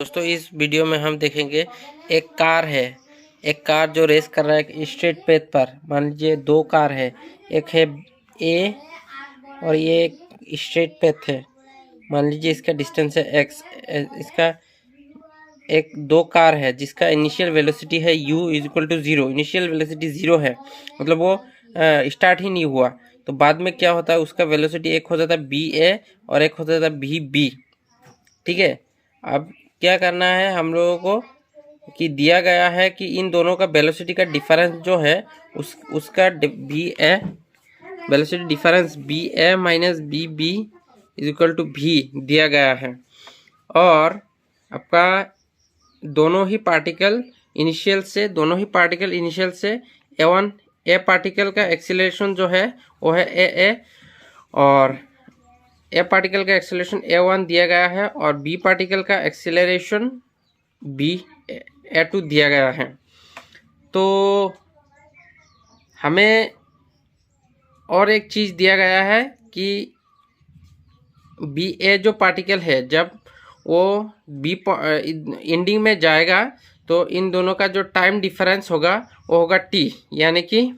दोस्तों इस वीडियो में हम देखेंगे एक कार है, एक कार जो रेस कर रहा है एक स्ट्रेट पेथ पर। मान लीजिए दो कार है, एक है ए और ये एक स्ट्रेट पेथ है। मान लीजिए इसका डिस्टेंस है एक्स। इसका एक दो कार है जिसका इनिशियल वेलोसिटी है u is equal to 0। Initial velocity 0 है, मतलब वो स्टार्ट ही नहीं हुआ। तो बाद में क्या होता है, उसका वेलोसिटी एक हो जाता है बी ए और एक हो जाता है बी बी। ठीक है, अब क्या करना है हम लोगों को कि दिया गया है कि इन दोनों का वेलोसिटी का डिफरेंस जो है उसका B A velocity difference B A minus B B is equal to भी दिया गया है। और आपका दोनों ही पार्टिकल इनिशियल से ए1 ए पार्टिकल का एक्सीलरेशन जो है वो है ए और ए पार्टिकल का एक्सीलरेशन ए1 दिया गया है और बी पार्टिकल का एक्सीलरेशन बी ए2 दिया गया है। तो हमें और एक चीज़ दिया गया है कि बी ए जो पार्टिकल है जब वो बी एंडिंग में जाएगा तो इन दोनों का जो टाइम डिफरेंस होगा वो होगा टी, यानी कि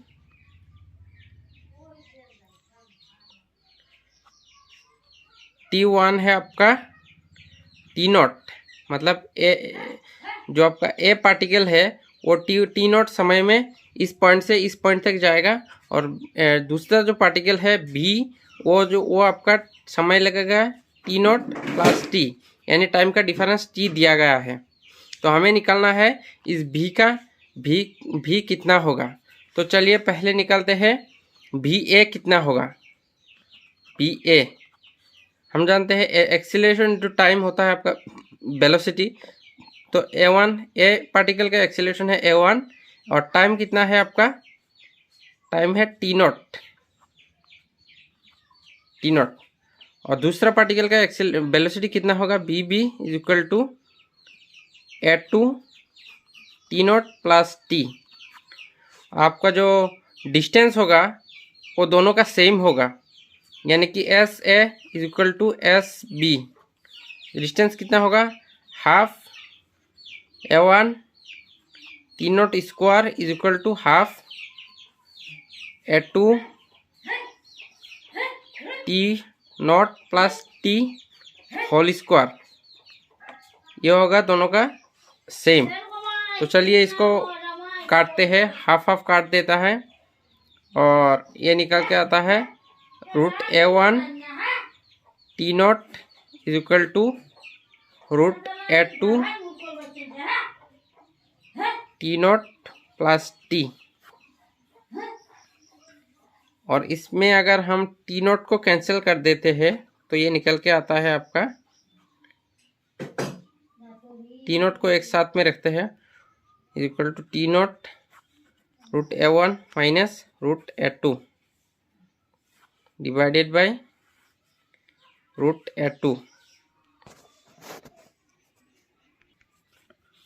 T1 है आपका टी नॉट, मतलब ए जो आपका ए पार्टिकल है वो टी नॉट समय में इस पॉइंट से इस पॉइंट तक जाएगा और दूसरा जो पार्टिकल है बी वो आपका समय लगेगा टी नॉट प्लस टी, यानी टाइम का डिफरेंस टी दिया गया है। तो हमें निकालना है इस भी का भी कितना होगा। तो चलिए पहले निकालते हैं भी ए कितना होगा। भी ए हम जानते हैं एक्सीलरेशन जो टाइम होता है आपका वेलोसिटी, तो ए1 ए पार्टिकल का एक्सीलरेशन है ए1 और टाइम कितना है आपका, टाइम है टी नॉट और दूसरा पार्टिकल का वेलोसिटी कितना होगा B B is equal to A two T naught plus T. आपका जो डिस्टेंस होगा वो दोनों का सेम होगा, यानी कि S A is equal to S B. Distance कितना होगा half A one T naught square is equal to half A two T naught plus T whole square, ये होगा दोनों का सेम। तो चलिए इसको काटते हैं, हाफ हाफ काट देता है और ये निकल के आता है root A one T naught is equal to root A two T naught plus T. और इसमें अगर हम टी नॉट को कैंसिल कर देते हैं तो ये निकल के आता है आपका, टी नॉट को एक साथ में रखते हैं is equal to T naught root A one minus root A two divided by root A two.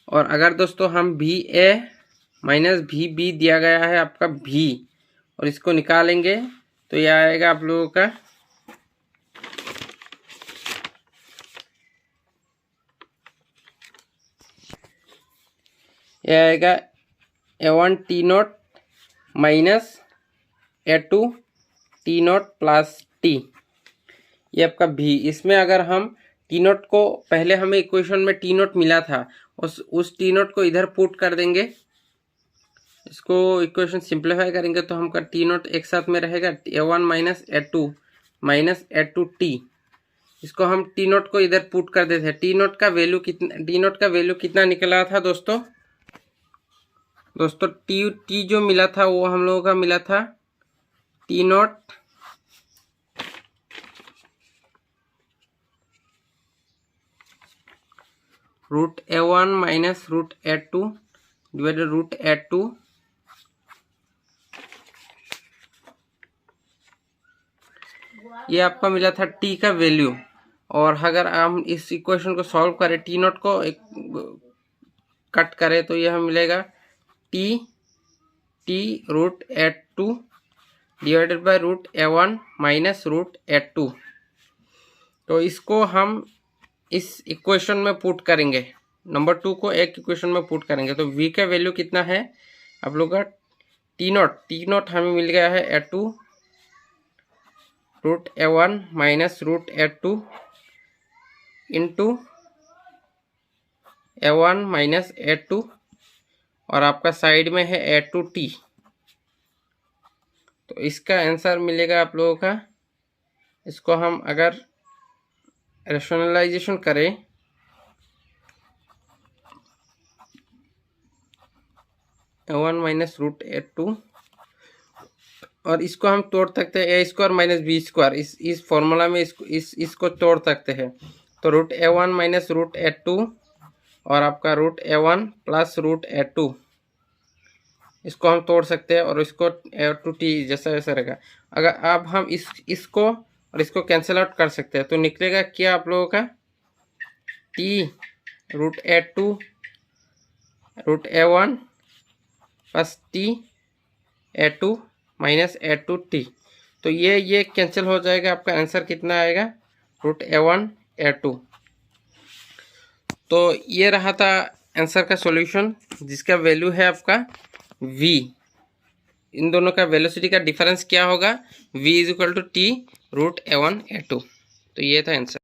और अगर दोस्तों हम भी ए माइनस भी बी दिया गया है आपका भी और इसको निकालेंगे तो यह आएगा आप लोगों का यह आएगा A1 T not minus A2 T naught plus T, ये आपका भी। इसमें अगर हम टी नॉट को पहले हमें इक्वेशन में टी नॉट मिला था उस टी नॉट को इधर पुट कर देंगे, इसको इक्वेशन सिंप्लीफाई करेंगे तो हमका टी नॉट एक साथ में रहेगा ए1 माइनस ए2 टी। इसको हम टी नॉट को इधर पुट कर देते हैं। टी नॉट का वैल्यू कितना निकला था दोस्तों टी जो मिला था वो हम लोगों का मिला था T naught root A one minus root A two divided root A two ये आपका मिला था टी का वैल्यू। और अगर हम इस इक्वेशन को सॉल्व करें, टी नॉट को कट करें तो यह मिलेगा T root A two divided by root A one minus root A two. तो इसको हम इस इक्वेशन में पुट करेंगे नंबर 2 को एक इक्वेशन में पुट करेंगे तो v का वैल्यू कितना है आप लोग का टी नॉट हमें मिल गया है a2 root a1 minus root a2 into a1 minus a2 और आपका साइड में है a2t। तो इसका आंसर मिलेगा आप लोगों का, इसको हम अगर रैशनलाइजेशन करें a1 माइनस रूट a2 और इसको हम तोड़ सकते हैं a² माइनस b², इस फॉर्मूला में इसको तोड़ सकते हैं। तो root a1 minus root a2 और आपका root a1 plus root a2 इसको हम तोड़ सकते हैं और इसको a2t जैसा वैसा रहेगा। अगर अब हम इसको और इसको कैंसिल आउट कर सकते हैं तो निकलेगा क्या आप लोगों का t root a2 root a1 plus t a2 minus a2t। तो ये कैंसिल हो जाएगा, आपका आंसर कितना आएगा रूट a1 a2। तो ये रहा था आंसर का सॉल्यूशन जिसका वैल्यू है आपका v। इन दोनों का वेलोसिटी का डिफरेंस क्या होगा v is equal to t root a1 a2। तो ये था आंसर।